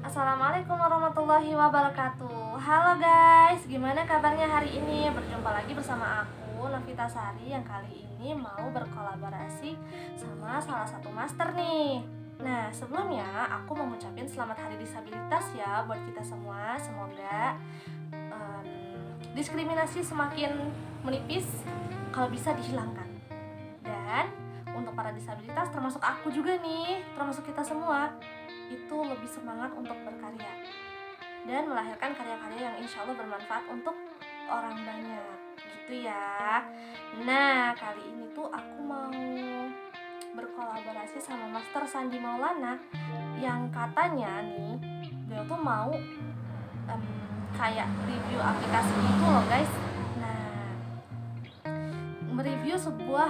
Assalamualaikum warahmatullahi wabarakatuh. Halo guys, gimana kabarnya hari ini? Berjumpa lagi bersama aku, Novita Sari, yang kali ini mau berkolaborasi sama salah satu master nih. Nah, sebelumnya aku mau ngucapin selamat hari disabilitas ya buat kita semua. Semoga diskriminasi semakin menipis, kalau bisa dihilangkan. Dan untuk para disabilitas termasuk aku juga nih, termasuk kita semua, itu lebih semangat untuk berkarya dan melahirkan karya-karya yang insya Allah bermanfaat untuk orang banyak gitu ya. Nah, kali ini tuh aku mau berkolaborasi sama Master Sandi Maulana yang katanya nih beliau tuh mau kayak review aplikasi itu loh guys. Nah, mereview sebuah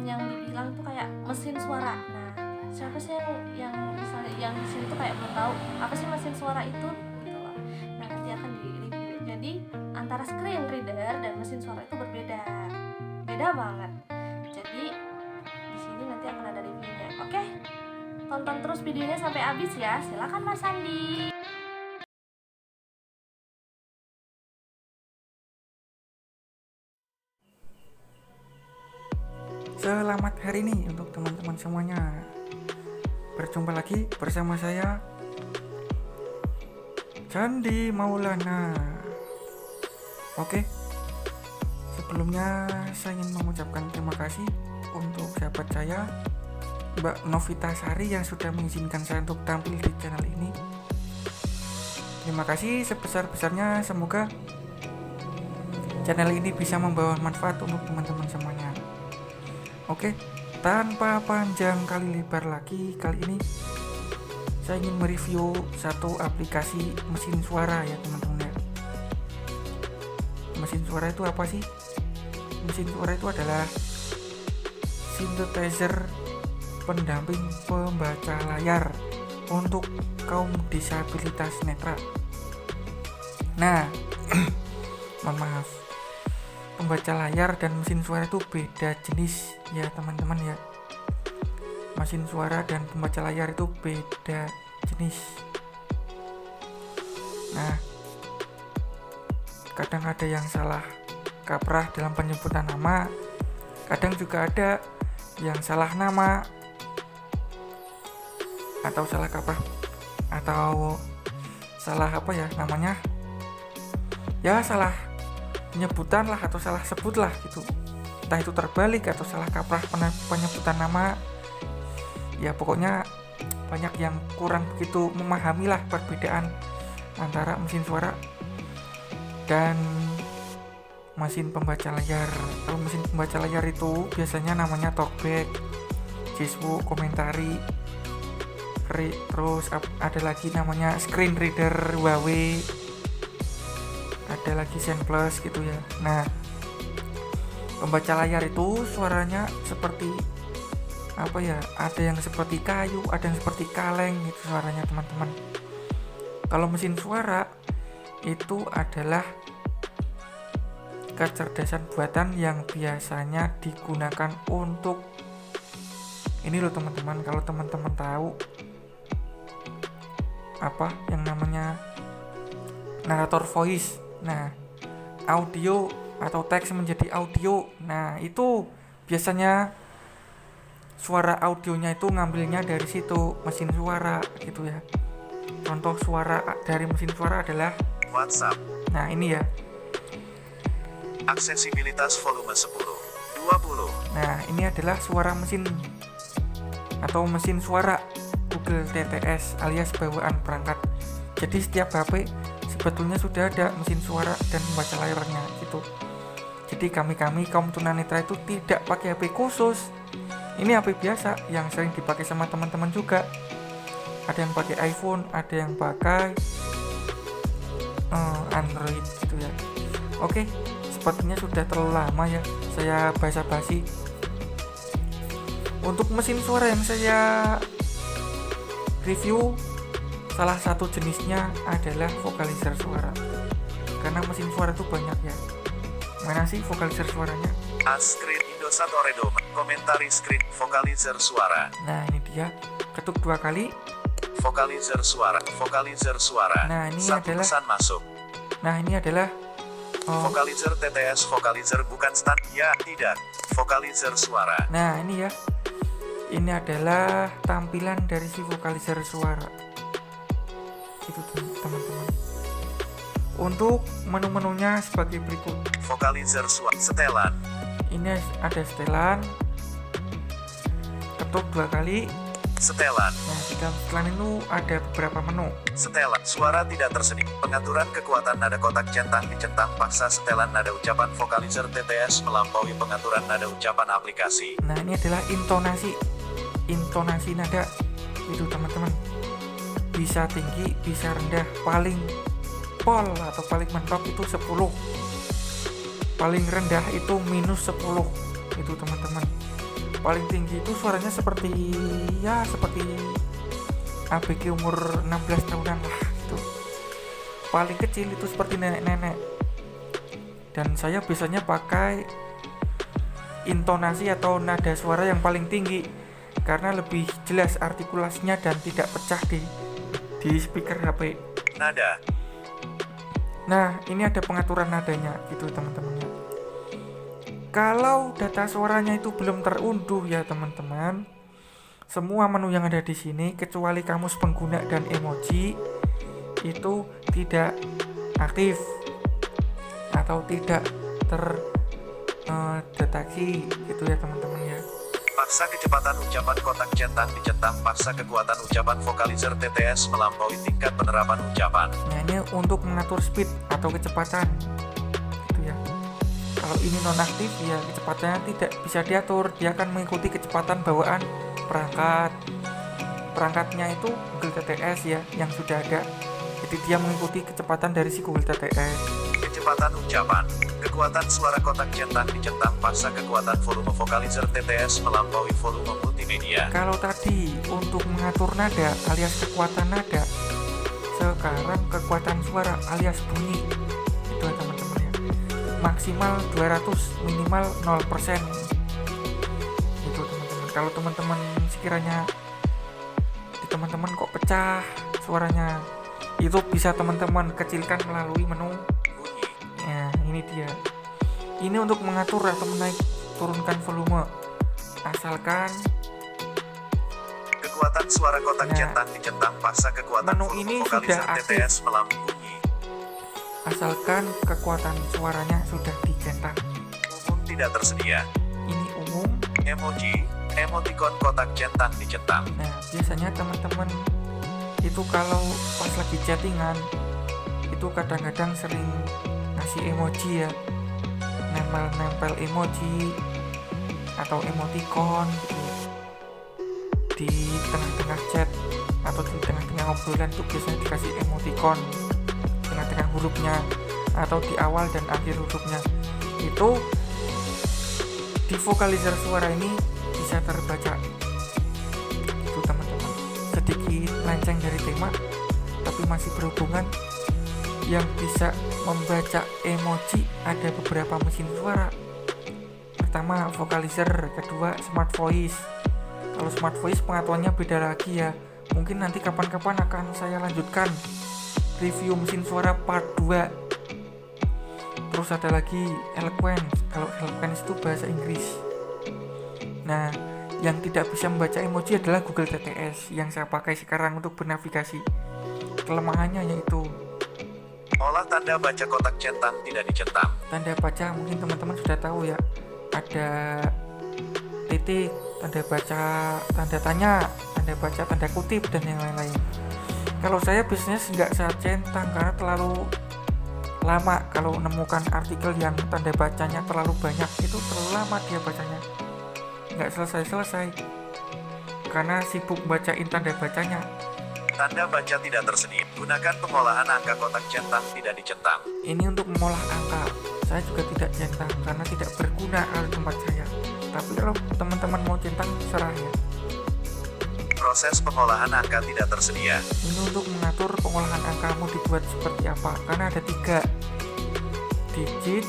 yang dibilang tuh kayak mesin suara. Nah, siapa sih yang misalnya yang di sini tuh kayak belum tahu apa sih mesin suara itu gitu loh. Nah, nanti akan di review. Jadi antara screen reader dan mesin suara itu beda banget. Jadi di sini nanti akan ada reviewnya. Oke, tonton terus videonya sampai habis ya. Silakan Mas Sandi. Selamat hari ini untuk teman-teman semuanya. Berjumpa lagi bersama saya Sandi Maulana. Oke, sebelumnya saya ingin mengucapkan terima kasih untuk sahabat saya Mbak Novita Sari yang sudah mengizinkan saya untuk tampil di channel ini. Terima kasih sebesar-besarnya. Semoga channel ini bisa membawa manfaat untuk teman-teman semuanya. Oke, tanpa panjang kali lebar lagi, kali ini saya ingin mereview satu aplikasi mesin suara ya teman-teman ya. Mesin suara itu apa sih? Mesin suara itu adalah synthesizer pendamping pembaca layar untuk kaum disabilitas netra. Nah, mohon maaf, pembaca layar dan mesin suara itu beda jenis ya teman-teman ya. Mesin suara dan pembaca layar itu beda jenis. Nah, kadang ada yang salah kaprah dalam penyebutan nama, kadang juga ada yang salah nama atau salah kaprah atau salah apa ya namanya, ya salah penyebutan lah atau salah sebut lah gitu, entah itu terbalik atau salah kaprah penyebutan nama. Ya pokoknya banyak yang kurang begitu memahami lah perbedaan antara mesin suara dan mesin pembaca layar. Kalau mesin pembaca layar itu biasanya namanya talkback, Facebook, komentari, terus ada lagi namanya screen reader Huawei, ada lagi Zen Plus gitu ya. Nah, pembaca layar itu suaranya seperti apa ya, ada yang seperti kayu, ada yang seperti kaleng gitu suaranya teman-teman. Kalau mesin suara itu adalah kecerdasan buatan yang biasanya digunakan untuk ini loh teman-teman. Kalau teman-teman tahu apa yang namanya narator voice, nah audio atau teks menjadi audio, nah itu biasanya suara audionya itu ngambilnya dari situ, mesin suara gitu ya. Contoh suara dari mesin suara adalah WhatsApp. Nah ini ya. Aksesibilitas volume 10, 20. Nah ini adalah suara mesin atau mesin suara Google TTS alias bawaan perangkat. Jadi setiap HP sebetulnya sudah ada mesin suara dan pembaca layarnya gitu. Jadi kami kaum tunanetra itu tidak pakai HP khusus. Ini HP biasa yang sering dipakai sama teman-teman juga. Ada yang pakai iPhone, ada yang pakai Android gitu ya. Oke, sepertinya sudah terlalu lama ya saya basa-basi. Untuk mesin suara yang saya review, salah satu jenisnya adalah vokalizer suara. Karena mesin suara itu banyak ya. Mana sih vokalizer suaranya? Screen Indosatoredo, komentari screen vokalizer suara. Nah ini dia, ketuk 2 kali, Vokalizer suara. Vokalizer suara. Nah, ini Satu adalah- pesan masuk. Nah, ini adalah Vokalizer TTS. Vokalizer bukan stand. Ya, tidak. Vokalizer suara. nah, ini ya. Ini adalah tampilan dari si vokalizer suara. Itu teman-teman. Untuk menu-menunya sebagai berikut. Vokalizer suara. Setelan. Ini ada setelan. Ketuk 2 kali. Setelan. Nah, di dalam setelan itu ada beberapa menu. Setelan. Suara tidak tersedia. Pengaturan kekuatan nada kotak centang dicentang paksa. Setelan nada ucapan vokalizer TTS melampaui pengaturan nada ucapan aplikasi. Nah, ini adalah intonasi nada itu teman-teman, bisa tinggi bisa rendah, paling pol atau paling mentok itu 10, paling rendah itu -10 itu teman-teman. Paling tinggi itu suaranya seperti ABG umur 16 tahunan lah gitu. Paling kecil itu seperti nenek-nenek, dan saya biasanya pakai intonasi atau nada suara yang paling tinggi karena lebih jelas artikulasinya dan tidak pecah di speaker HP. Nada. Nah, ini ada pengaturan nadanya gitu teman-teman ya. Kalau data suaranya itu belum terunduh ya teman-teman, semua menu yang ada di sini kecuali kamus pengguna dan emoji itu tidak aktif atau tidak terdeteksi gitu ya teman-teman ya. Paksa kecepatan ucapan kotak centang dicentang. Paksa kekuatan ucapan vokalizer TTS melampaui tingkat penerapan ucapan. Nah, ini untuk mengatur speed atau kecepatan gitu ya. Kalau ini nonaktif ya kecepatannya tidak bisa diatur, dia akan mengikuti kecepatan bawaan perangkatnya itu Google TTS ya yang sudah ada. Jadi dia mengikuti kecepatan dari si Google TTS. Kecepatan ucapan. Kekuatan suara kotak centang dicentang. Paksa kekuatan volume vokalizer TTS melampaui volume multimedia. Kalau tadi untuk mengatur nada alias kekuatan nada, sekarang kekuatan suara alias bunyi itu ya teman-teman ya. Maksimal 200, minimal 0%. Itu teman-teman. Kalau teman-teman sekiranya di teman-teman kok pecah suaranya, itu bisa teman-teman kecilkan melalui menu. Bunyi. Ya, ini dia. Ini untuk mengatur atau menaik turunkan volume. Asalkan Kekuatan suara kotak Nah, centang dicentang. Paksa kekuatan menu volume ini vokalizer sudah aktif. TTS melampaui bunyi. asalkan kekuatan suaranya sudah dicentang. Umum tidak tersedia. Ini umum. Emoji. Emoticon kotak centang dicentang. Nah, biasanya teman-teman itu kalau pas lagi chattingan itu kadang-kadang sering ngasih emoji ya, nempel emoji atau emoticon gitu di tengah-tengah chat atau di tengah-tengah obrolan tuh biasanya dikasih emoticon tengah-tengah hurufnya atau di awal dan akhir hurufnya. Itu di vokalizer suara ini bisa terbaca. Itu teman-teman, sedikit melenceng dari tema tapi masih berhubungan. Yang bisa membaca emoji ada beberapa mesin suara. Pertama vokalizer, kedua smart voice. Kalau smart voice pengaturannya beda lagi ya. Mungkin nanti kapan-kapan akan saya lanjutkan review mesin suara part 2. Terus ada lagi Eloquence. Kalau Eloquence itu bahasa Inggris. Nah, yang tidak bisa membaca emoji adalah Google TTS yang saya pakai sekarang untuk bernavigasi. Kelemahannya yaitu Olah tanda baca kotak centang tidak dicentang. tanda baca, mungkin teman-teman sudah tahu ya, ada titik, tanda baca, tanda tanya, tanda baca, tanda kutip, dan yang lain-lain. Kalau saya biasanya nggak saya centang karena terlalu lama. Kalau menemukan artikel yang tanda bacanya terlalu banyak, itu terlalu lama dia bacanya, nggak selesai-selesai karena sibuk bacain tanda bacanya. Tanda baca tidak tersedia. Gunakan pengolahan angka kotak centang tidak dicentang. Ini untuk mengolah angka. Saya juga tidak centang karena tidak berguna alat tempat saya. Tapi kalau teman-teman mau centang, serah ya. Proses pengolahan angka tidak tersedia. Ini untuk mengatur pengolahan angka mau dibuat seperti apa. Karena ada 3 digit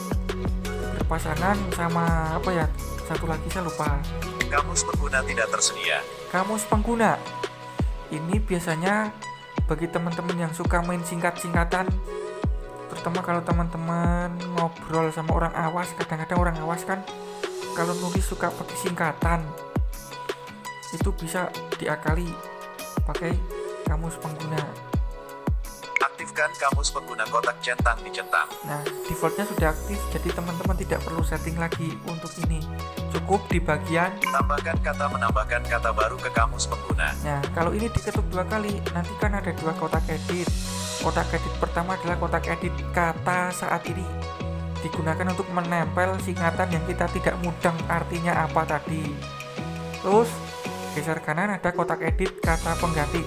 berpasangan sama apa ya? Satu lagi saya lupa. Kamus pengguna tidak tersedia. Kamus pengguna. Ini biasanya bagi teman-teman yang suka main singkat-singkatan, terutama kalau teman-teman ngobrol sama orang awas. Kadang-kadang orang awas kan kalau nulis suka pakai singkatan, itu bisa diakali pakai kamus pengguna. Aktifkan kamus pengguna kotak centang dicentang. Nah, defaultnya sudah aktif, jadi teman-teman tidak perlu setting lagi untuk ini. Cukup di bagian. Tambahkan kata menambahkan kata baru ke kamus pengguna. Nah, kalau ini diketuk 2 kali, nanti kan ada 2 kotak edit. Kotak edit pertama adalah kotak edit kata saat ini. Digunakan untuk menempel singkatan yang kita tidak mudeng artinya apa tadi. Terus, geser kanan ada kotak edit kata pengganti.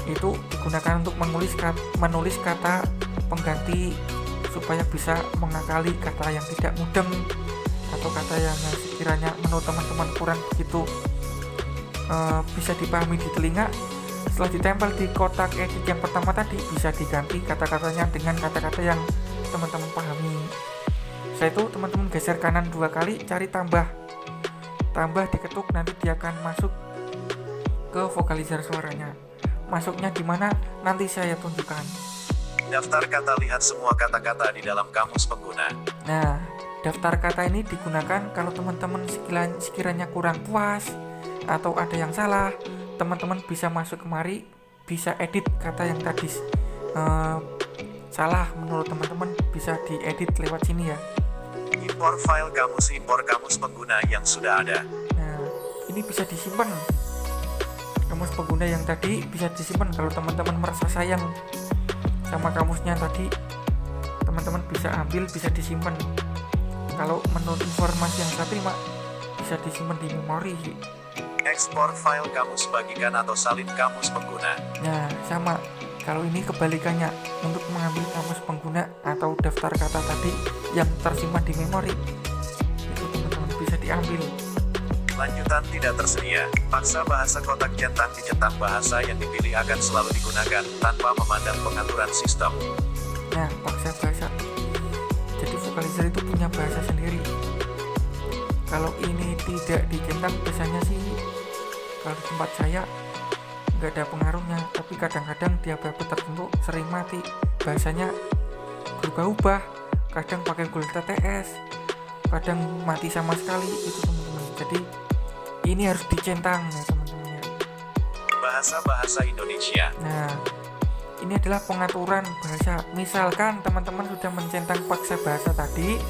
Itu digunakan untuk menulis kata pengganti supaya bisa mengakali kata yang tidak mudeng atau kata yang sekiranya menurut teman-teman kurang begitu bisa dipahami di telinga. Setelah ditempel di kotak edit yang pertama tadi, bisa diganti kata-katanya dengan kata-kata yang teman-teman pahami. Setelah itu teman-teman geser kanan 2 kali, cari tambah diketuk, nanti dia akan masuk ke vokalizer suaranya. Masuknya di mana nanti saya tunjukkan. Daftar kata, lihat semua kata-kata di dalam kamus pengguna. Nah, daftar kata ini digunakan kalau teman-teman sekiranya kurang puas atau ada yang salah, teman-teman bisa masuk kemari, bisa edit kata yang tadi salah menurut teman-teman, bisa diedit lewat sini ya. Impor file kamus, impor kamus pengguna yang sudah ada. Nah, ini bisa disimpan. Kamus pengguna yang tadi bisa disimpan. Kalau teman-teman merasa sayang sama kamusnya tadi, teman-teman bisa ambil, bisa disimpan. Kalau menurut informasi yang saya terima, bisa disimpan di memori. Ekspor file kamus, bagikan atau salin kamus pengguna. Nah, sama. Kalau ini kebalikannya, untuk mengambil kamus pengguna atau daftar kata tadi yang tersimpan di memori, itu teman-teman bisa diambil. Lanjutan tidak tersedia. Paksa bahasa kotak centang dicentang, bahasa yang dipilih akan selalu digunakan tanpa memandang pengaturan sistem. Nah, paksa bahasa. Jadi vokalizer itu punya bahasa sendiri. Kalau ini tidak dicentang, biasanya sih kalau di tempat saya nggak ada pengaruhnya, tapi kadang-kadang di HP tertentu sering mati. Bahasanya berubah-ubah, kadang pakai Google TTS, kadang mati sama sekali itu teman-teman. Jadi ini harus dicentang ya teman-teman ya. Bahasa-bahasa Indonesia. Nah, ini adalah pengaturan bahasa. Misalkan teman-teman sudah mencentang paksa bahasa tadi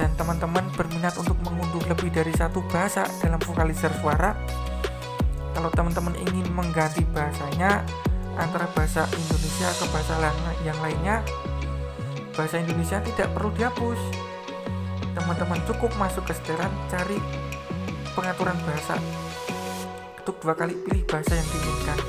dan teman-teman berminat untuk mengunduh lebih dari 1 bahasa dalam vokalizer suara. Kalau teman-teman ingin mengganti bahasanya antara bahasa Indonesia ke bahasa yang lainnya, bahasa Indonesia tidak perlu dihapus. Teman-teman cukup masuk ke setelan, cari pengaturan bahasa, ketuk 2 kali, pilih bahasa yang diinginkan.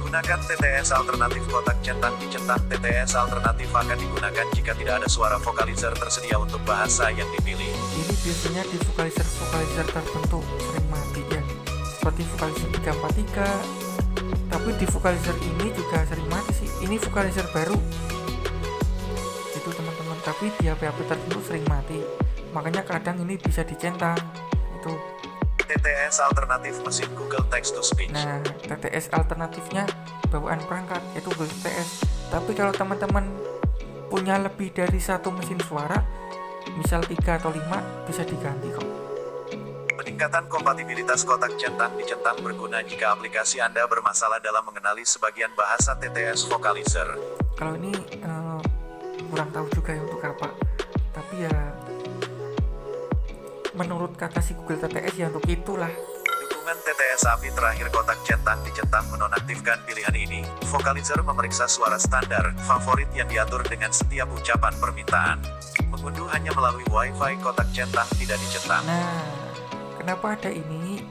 Gunakan TTS alternatif kotak centang dicentang. TTS alternatif akan digunakan jika tidak ada suara vokalizer tersedia untuk bahasa yang dipilih. Ini biasanya di vokalizer tertentu sering mati ya, seperti vokalizer 343, tapi di vokalizer ini juga sering mati sih. Ini vokalizer baru itu teman-teman, tapi di HP-HP tertentu sering mati, makanya kadang ini bisa dicentang itu. TTS alternatif mesin Google Text to Speech. Nah, TTS alternatifnya bawaan perangkat yaitu Google TTS. Tapi kalau teman-teman punya lebih dari 1 mesin suara, misal 3 atau 5, bisa diganti kok. Peningkatan kompatibilitas kotak centang dicentang berguna jika aplikasi Anda bermasalah dalam mengenali sebagian bahasa TTS vokalizer. Kalau ini kurang tahu juga ya untuk apa, tapi ya menurut kata si Google TTS ya untuk itulah. Dukungan TTS API terakhir kotak centang dicentang menonaktifkan pilihan ini. Vokalizer memeriksa suara standar favorit yang diatur dengan setiap ucapan permintaan. Mengunduh hanya melalui WiFi, kotak centang tidak dicentang. Nah, kenapa ada ini?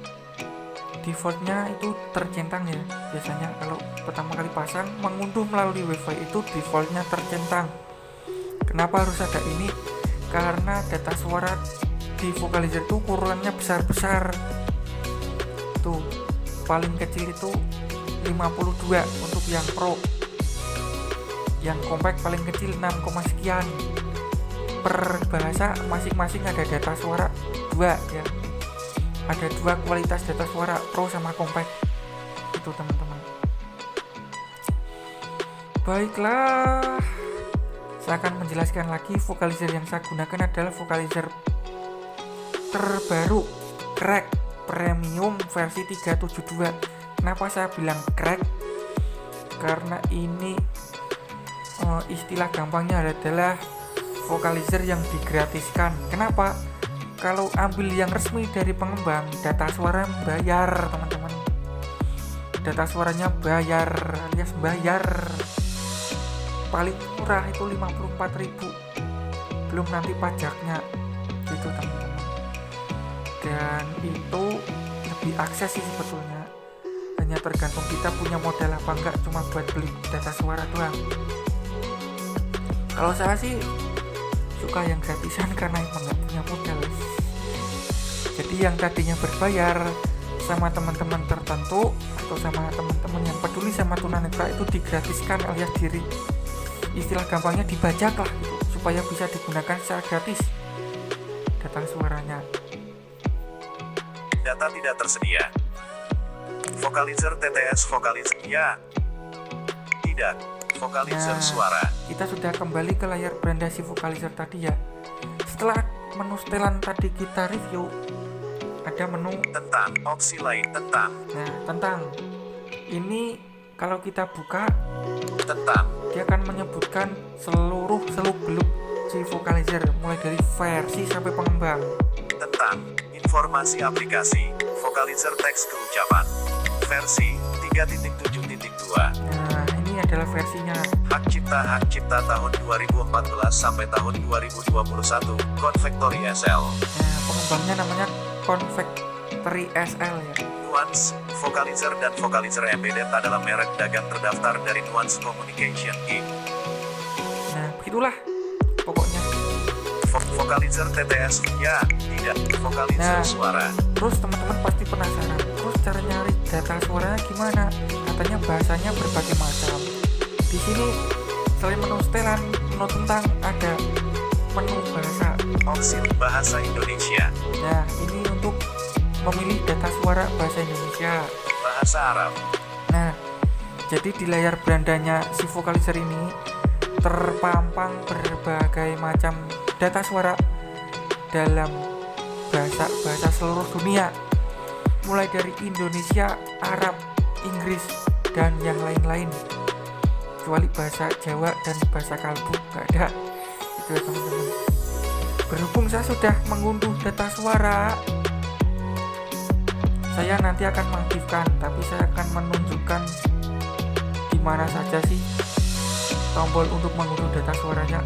Defaultnya itu tercentang ya. Biasanya kalau pertama kali pasang mengunduh melalui WiFi itu defaultnya tercentang. Kenapa harus ada ini? Karena data suara di vokalizer itu ukurannya besar-besar. Tuh, paling kecil itu 52 untuk yang pro. Yang compact paling kecil 6, sekian. Per bahasa masing-masing ada data suara 2 ya. Ada 2 kualitas data suara, pro sama compact. gitu teman-teman. Baiklah, saya akan menjelaskan lagi. Vocalizer yang saya gunakan adalah vocalizer terbaru Crack Premium versi 372. Kenapa saya bilang crack? Karena ini istilah gampangnya adalah vocalizer yang digratiskan. Kenapa? Kalau ambil yang resmi dari pengembang, data suara bayar teman-teman. Data suaranya bayar alias bayar. Paling murah itu 54.000, belum nanti pajaknya gitu teman-teman. Dan itu lebih akses sih sebetulnya, hanya tergantung kita punya modal apa enggak, cuma buat beli data suara doang. Kalau saya sih suka yang gratisan karena emang nggak punya modal. Jadi yang tadinya berbayar sama teman-teman tertentu atau sama teman-teman yang peduli sama tunanetra itu digratiskan alias diri, istilah gampangnya dibajak lah gitu, supaya bisa digunakan secara gratis data suaranya. Data tidak tersedia. Vocalizer TTS vocalizer ya. Tidak. Vocalizer Nah, suara. kita sudah kembali ke layar brandasi vocalizer tadi ya. Setelah menu setelan tadi kita review, ada menu Tentang. Opsi lain tentang. nah tentang ini. Kalau kita buka, Tentang. dia akan menyebutkan seluruh seluk-beluk si vocalizer, mulai dari versi sampai pengembang. Tentang. Informasi aplikasi. Vocalizer teks keucapan. Versi 3.7.2. Nah, ini adalah versinya. Hak cipta tahun 2014 sampai tahun 2021. Confactory SL. Nah, pengembangnya namanya Confactory SL ya. Nuance, Vocalizer dan Vocalizer Embedded adalah merek dagang terdaftar dari Nuance Communication Inc. Nah, begitulah pokoknya. Vocalizer TTS, ya, tidak. Vocalizer Nah. suara. Terus teman-teman pasti penasaran, terus cara nyari data suaranya gimana? Katanya bahasanya berbagai macam. Di sini selain menu setelan, menu tentang, ada menu bahasa. Opsi bahasa Indonesia, Nah, ini untuk memilih data suara bahasa Indonesia. bahasa Arab, Nah, jadi di layar brandanya si vocalizer ini terpampang berbagai macam data suara dalam bahasa seluruh dunia, mulai dari Indonesia, Arab, Inggris, dan yang lain-lain, kecuali bahasa Jawa dan bahasa Kalbu nggak ada. Itu ya teman-teman. Berhubung saya sudah mengunduh data suara, saya nanti akan mengaktifkan, tapi saya akan menunjukkan di mana saja sih tombol untuk mengunduh data suaranya.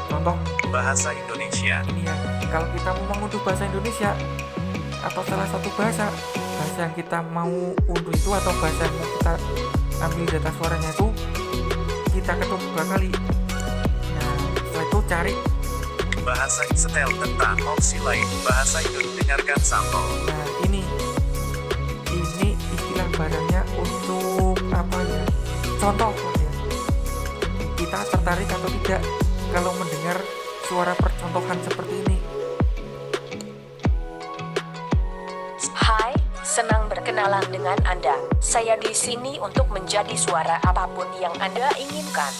Contoh bahasa Indonesia, ini ya, kalau kita mau mengunduh bahasa Indonesia atau salah satu bahasa yang kita mau unduh itu, atau bahasa yang mau kita ambil data suaranya itu, kita ketuk 2 kali. Nah, setelah itu cari. bahasa setel tentang opsi lain, bahasa Indonesia, dengarkan sampel. Nah, ini istilah barangnya untuk apa ya? Contoh ya. Kita tertarik atau tidak kalau mendengar suara percontohan seperti ini. Hai, senang berkenalan dengan Anda. Saya di sini untuk menjadi suara apapun yang Anda inginkan.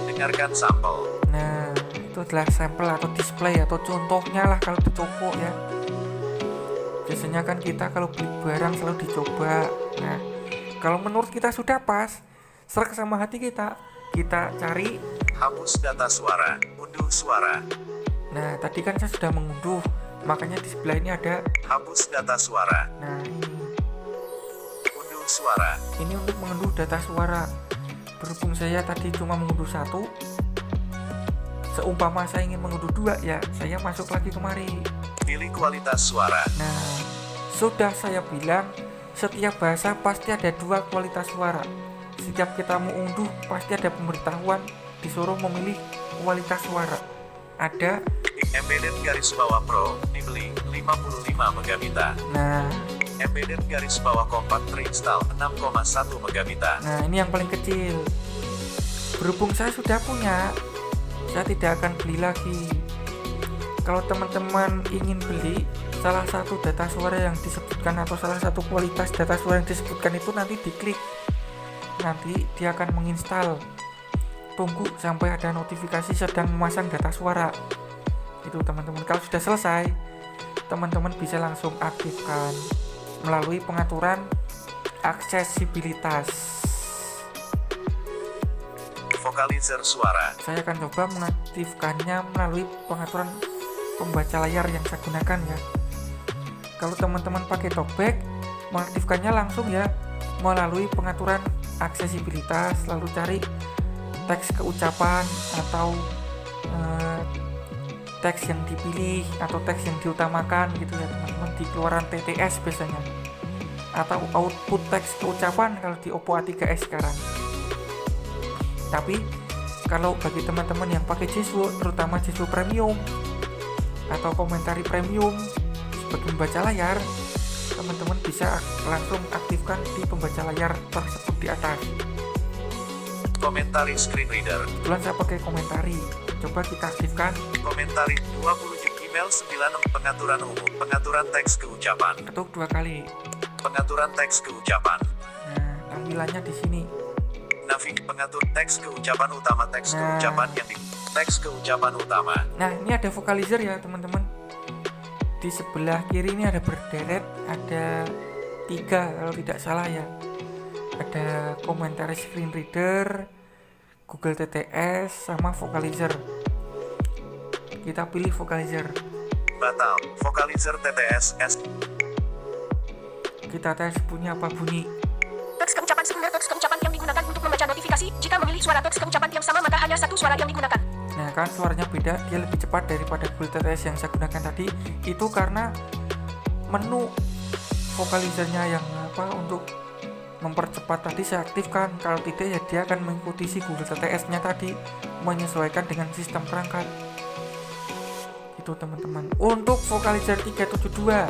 Dengarkan sampel. Nah, itu adalah sampel atau display atau contohnya lah kalau di toko ya. Biasanya kan kita kalau beli barang selalu dicoba. Nah, kalau menurut kita sudah pas, serak sama hati kita cari. Hapus data suara, unduh suara. Nah, tadi kan saya sudah mengunduh, makanya di sebelah ini ada. Hapus data suara, Nah, unduh suara. ini untuk mengunduh data suara. Berhubung saya tadi cuma mengunduh 1, seumpama saya ingin mengunduh 2 ya, saya masuk lagi kemari. Pilih kualitas suara. Nah, sudah saya bilang, setiap bahasa pasti ada 2 kualitas suara. Setiap kita mau unduh pasti ada pemberitahuan, disuruh memilih kualitas suara. Ada. Embedded garis bawah Pro, dibeli 55 megabita. Nah, Embedded garis bawah Compact terinstall 6,1 megabita. nah ini yang paling kecil. Berhubung saya sudah punya, saya tidak akan beli lagi. Kalau teman-teman ingin beli, salah satu data suara yang disebutkan atau salah satu kualitas data suara yang disebutkan itu nanti diklik, nanti dia akan menginstal. Tunggu sampai ada notifikasi sedang memasang data suara. Itu teman-teman. Kalau sudah selesai, teman-teman bisa langsung aktifkan melalui pengaturan aksesibilitas. Vokalizer suara. Saya akan coba mengaktifkannya melalui pengaturan pembaca layar yang saya gunakan ya. Kalau teman-teman pakai talkback, mengaktifkannya langsung ya melalui pengaturan aksesibilitas, lalu cari teks keucapan atau teks yang dipilih atau teks yang diutamakan gitu ya teman-teman, di keluaran TTS biasanya, atau output teks keucapan kalau di Oppo A3s sekarang. Tapi kalau bagi teman-teman yang pakai Jeswo, terutama Jeswo Premium atau komentari premium sebagai pembaca layar, teman-teman bisa langsung aktifkan di pembaca layar tersebut di atas. Komentari screen reader. Kebetulan saya pakai komentari, coba kita aktifkan. Komentari 20 email 9 pengaturan umum, pengaturan teks keucapan, Ketuk 2 kali. pengaturan teks keucapan, Nah, tampilannya di sini. pengatur teks keucapan utama, teks keucapan yang di teks keucapan utama. Nah, ini ada vocalizer ya teman-teman. Di sebelah kiri ini ada berderet, ada 3 kalau tidak salah ya. Ada komentar screen reader, Google TTS, sama vocalizer. Kita pilih vocalizer. Batal. Vokalizer TTS S. Kita tes bunyi apa bunyi. Teks keucapan sekunder, teks keucapan yang digunakan untuk membaca notifikasi. Jika memilih suara teks keucapan yang sama, maka hanya satu suara yang digunakan. Nah kan suaranya beda, dia lebih cepat daripada Google TTS yang saya gunakan tadi. Itu karena menu vocalizernya yang untuk mempercepat tadi saya aktifkan. Kalau tidak ya dia akan mengikuti si Google TTS nya tadi, menyesuaikan dengan sistem perangkat. Itu teman-teman. Untuk vocalizer 372,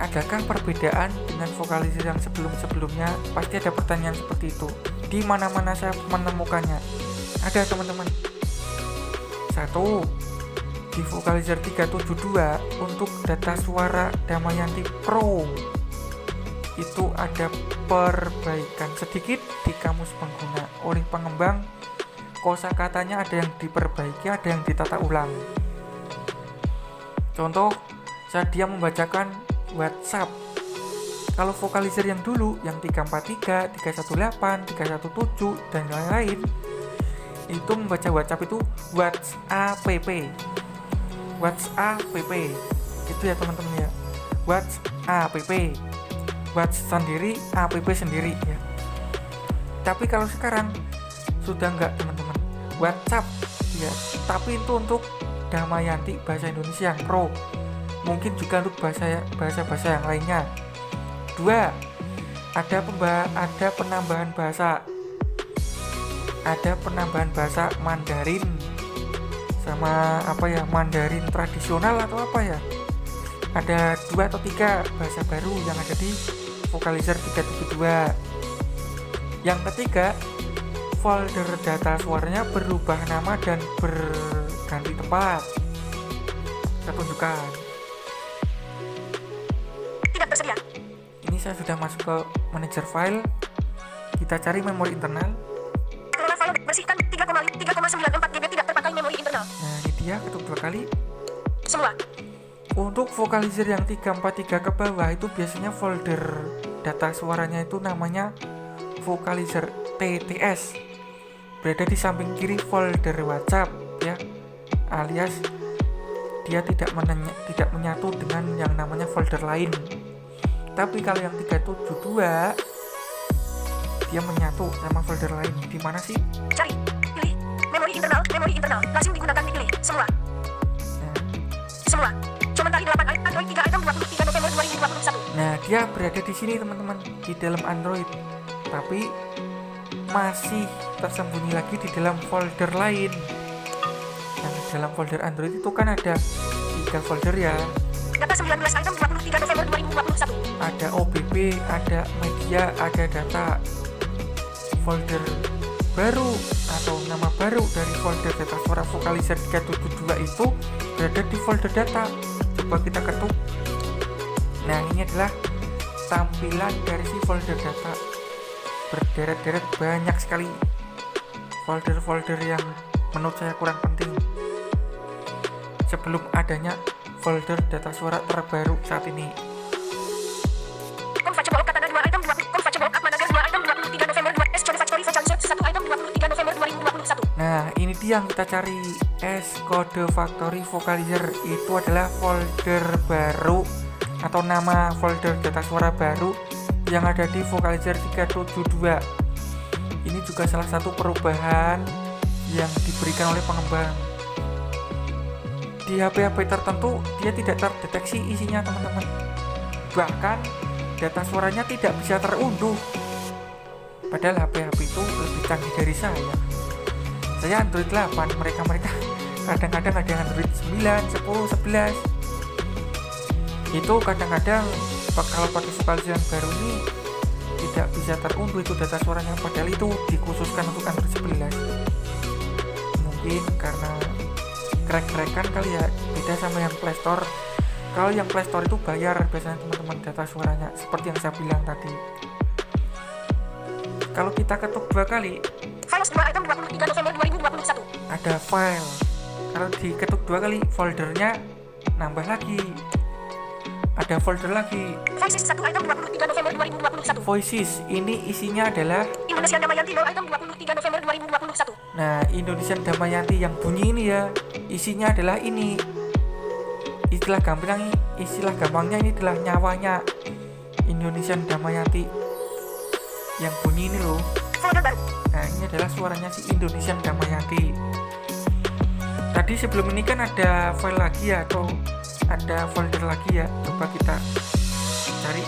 adakah perbedaan dengan vocalizer yang sebelum-sebelumnya? Pasti ada pertanyaan seperti itu. Di mana-mana saya menemukannya. Ada teman-teman. 1. Di vocalizer 372 untuk data suara Damayanti Pro itu ada perbaikan sedikit di kamus pengguna oleh pengembang. Kosakatanya ada yang diperbaiki, ada yang ditata ulang. Contoh, saat dia membacakan WhatsApp, kalau vocalizer yang dulu yang 343, 318, 317 dan lain-lain itu membaca WhatsApp itu WhatsApp, itu ya teman-teman ya, WhatsApp, WhatsApp sendiri, app sendiri ya. Tapi kalau sekarang sudah enggak teman-teman, WhatsApp ya, tapi itu untuk Damayanti bahasa Indonesia yang Pro, mungkin juga untuk bahasa-bahasa yang lainnya. 2. Ada penambahan bahasa. Ada penambahan bahasa Mandarin sama Mandarin tradisional atau apa ya. Ada 2 atau 3 bahasa baru yang ada di vocalizer 372. Yang ketiga, folder data suaranya berubah nama dan berganti tempat. Saya tunjukkan. Tidak tersedia. Ini saya sudah masuk ke manajer file. Kita cari memori internal. Kelola file, bersihkan 3,94 GB tidak terpakai memori internal. Nah, ini dia, ketuk 2 kali. Semua. Untuk vocalizer yang 343 ke bawah itu biasanya folder data suaranya itu namanya vocalizer TTS. Berada di samping kiri folder WhatsApp ya. Alias dia tidak menyatu dengan yang namanya folder lain. Tapi kalau yang 372 dia menyatu sama folder lain. Di mana sih? Cari. Pilih. Memori internal. Lazim digunakan, dipilih. Semua. Semua. Komentari 8 Android 3 item 23 November 2021. Nah, dia berada di sini teman-teman, di dalam Android. Tapi masih tersembunyi lagi di dalam folder lain. Nah, di dalam folder Android itu kan ada 3 folder ya. Data 19 item 23 November 2021. Ada OBB, ada media, ada data. Folder baru atau nama baru dari folder data suara vocalizer 372 itu berada di folder data. Coba kita ketuk. Nah, ini adalah tampilan dari si folder data. Berderet-deret banyak sekali folder-folder yang menurut saya kurang penting sebelum adanya folder data suara terbaru saat ini. Compatible Katana 2 item 20. Compatible App Manager 2 item 23 November 2. S John Factory Visual Search 1 item 23 November 2021. Nah, ini dia yang kita cari. S Code Factory Vocalizer itu adalah folder baru atau nama folder data suara baru yang ada di Vocalizer 372. Ini juga salah satu perubahan yang diberikan oleh pengembang. Di HP-HP tertentu dia tidak terdeteksi isinya, teman-teman. Bahkan data suaranya tidak bisa terunduh. Padahal HP-HP itu lebih canggih dari saya. Saya Android 8, mereka kadang-kadang ada yang Android 9, 10, 11. Itu kadang-kadang kalau pakai Vocalizer yang baru ini tidak bisa terunduh itu data suaranya, padahal itu dikhususkan untuk Android 11. Mungkin karena crack-crackan kali ya, beda sama yang Play Store. Kalau yang Play Store itu bayar biasanya teman-teman data suaranya, seperti yang saya bilang tadi. Kalau kita ketuk 2 kali, Files 2 item 23 November 2021. ada file. Kalau diketuk 2 kali, foldernya nambah lagi. Ada folder lagi. Voices 1 item 23 November 2021. Voices, ini isinya adalah Indonesia Damayanti 0 item 23 November 2021. Nah, Indonesian Damayanti yang bunyi ini ya, isinya adalah ini. Istilah gampangnya ini adalah nyawanya Indonesian Damayanti yang bunyi ini loh. Folder baru. Nah, ini adalah suaranya si Indonesian Damayanti. Tadi sebelum ini kan ada file lagi ya, atau ada folder lagi ya. Coba kita cari.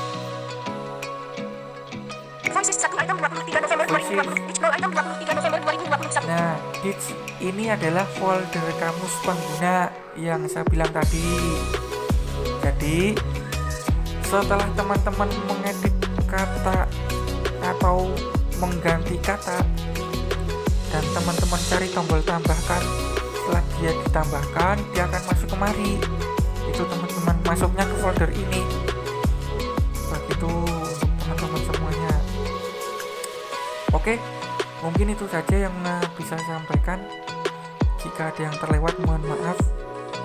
Voices 1 item 23 November 2020. Ditch 0 item 23 November 2021. Nah, Ditch ini adalah folder kamus pengguna yang saya bilang tadi. Jadi, setelah teman-teman mengedit kata atau mengganti kata dan teman-teman cari tombol tambahkan, setelah dia ditambahkan, dia akan masuk kemari. Itu teman-teman masuknya ke folder ini. Begitu untuk teman-teman semuanya. Oke, mungkin itu saja yang bisa saya sampaikan. Jika ada yang terlewat, mohon maaf.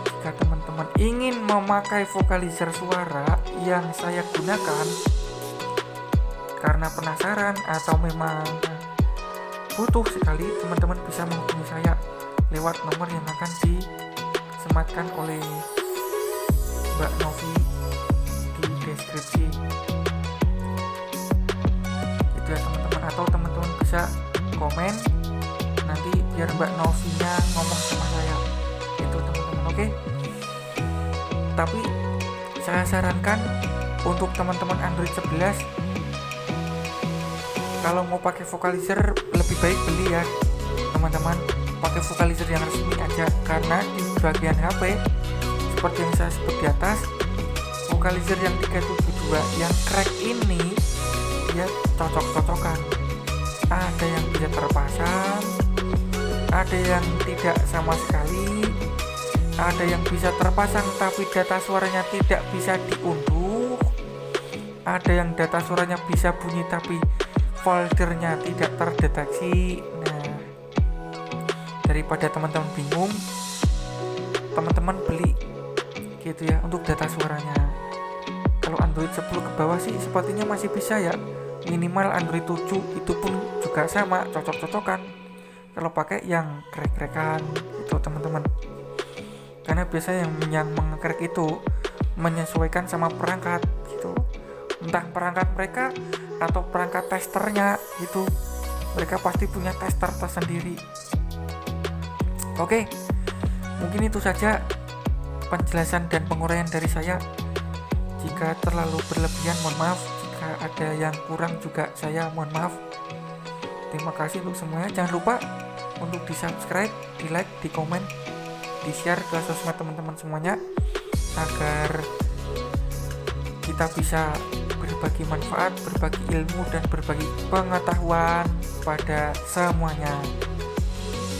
Jika teman-teman ingin memakai vocalizer suara yang saya gunakan karena penasaran atau memang butuh sekali, teman-teman bisa menghubungi saya lewat nomor yang akan disematkan oleh Mbak Novi di deskripsi. Itu ya teman-teman, atau teman-teman bisa komen nanti biar Mbak Novinya ngomong sama saya. Itu teman-teman, oke? Tapi saya sarankan untuk teman-teman Android 11, kalau mau pakai vocalizer lebih baik beli ya teman-teman, pakai vocalizer yang resmi aja, karena di bagian HP seperti yang saya sebut di atas, vocalizer yang 372 yang crack ini dia cocok-cocokan. Ada yang bisa terpasang, ada yang tidak sama sekali, ada yang bisa terpasang tapi data suaranya tidak bisa diunduh, ada yang data suaranya bisa bunyi tapi foldernya tidak terdeteksi. Nah, daripada teman-teman bingung, teman-teman beli gitu ya untuk data suaranya. Kalau Android 10 ke bawah sih sepertinya masih bisa ya, minimal Android 7 itu pun juga sama, cocok-cocokan kalau pakai yang crack-crackan itu teman-teman. Karena biasanya yang meng-crack itu menyesuaikan sama perangkat gitu, entah perangkat mereka atau perangkat testernya gitu, mereka pasti punya tester tersendiri. Oke, mungkin itu saja penjelasan dan penguraian dari saya. Jika terlalu berlebihan mohon maaf, jika ada yang kurang juga saya mohon maaf. Terima kasih untuk semuanya. Jangan lupa untuk di subscribe, di like, di komen, di share ke sosmed teman-teman semuanya, agar kita bisa berbagi manfaat, berbagi ilmu, dan berbagi pengetahuan pada semuanya.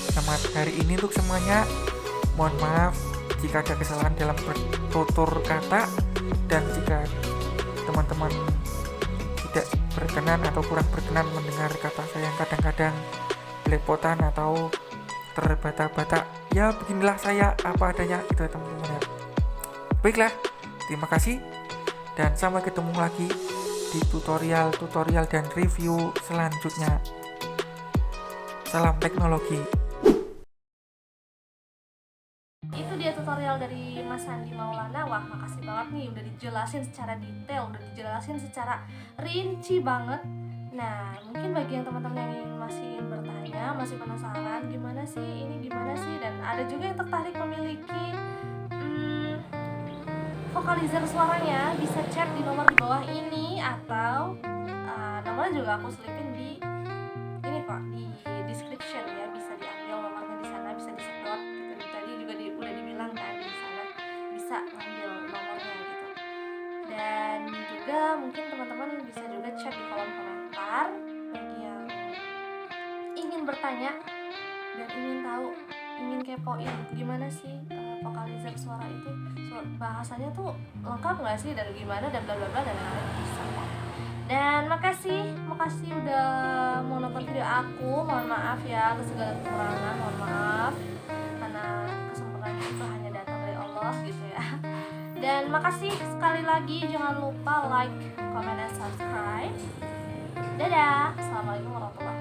Selamat hari ini untuk semuanya. Mohon maaf jika ada kesalahan dalam tutur kata, dan jika teman-teman tidak berkenan atau kurang berkenan mendengar kata saya yang kadang-kadang belepotan atau terbata-bata, ya beginilah saya apa adanya gitu ya teman-teman ya. Baiklah, terima kasih dan sampai ketemu lagi di tutorial dan review selanjutnya. Salam teknologi. Itu dia tutorial dari Mas Sandi Maulana. Wah, makasih banget nih udah dijelasin secara detail, udah dijelasin secara rinci banget. Nah, mungkin bagi yang teman-teman yang masih bertanya, masih penasaran gimana sih, dan ada juga yang tertarik memiliki vokalizer suaranya, bisa chat di nomor di bawah ini, atau nomornya juga aku selipin di ini kok, di description ya, bisa diambil nomornya di sana, bisa disedot gitu. Tadi juga udah dibilang kan di sana bisa ngambil nomornya gitu. Dan juga mungkin teman-teman bisa juga chat di kolom komentar bagi yang ingin bertanya dan ingin tahu, ingin kepoin gimana sih vokalizer suara itu, bahasanya tuh lengkap nggak sih dan gimana dan bla bla bla dan lain-lain, bisa kok. Dan makasih udah mau nonton video aku. Mohon maaf ya atas segala kekurangan, mohon maaf karena kesempurnaan itu hanya datang dari Allah gitu ya. Dan makasih sekali lagi, jangan lupa like, comment, and subscribe. Dadah, assalamualaikum warahmatullahi wabarakatuh.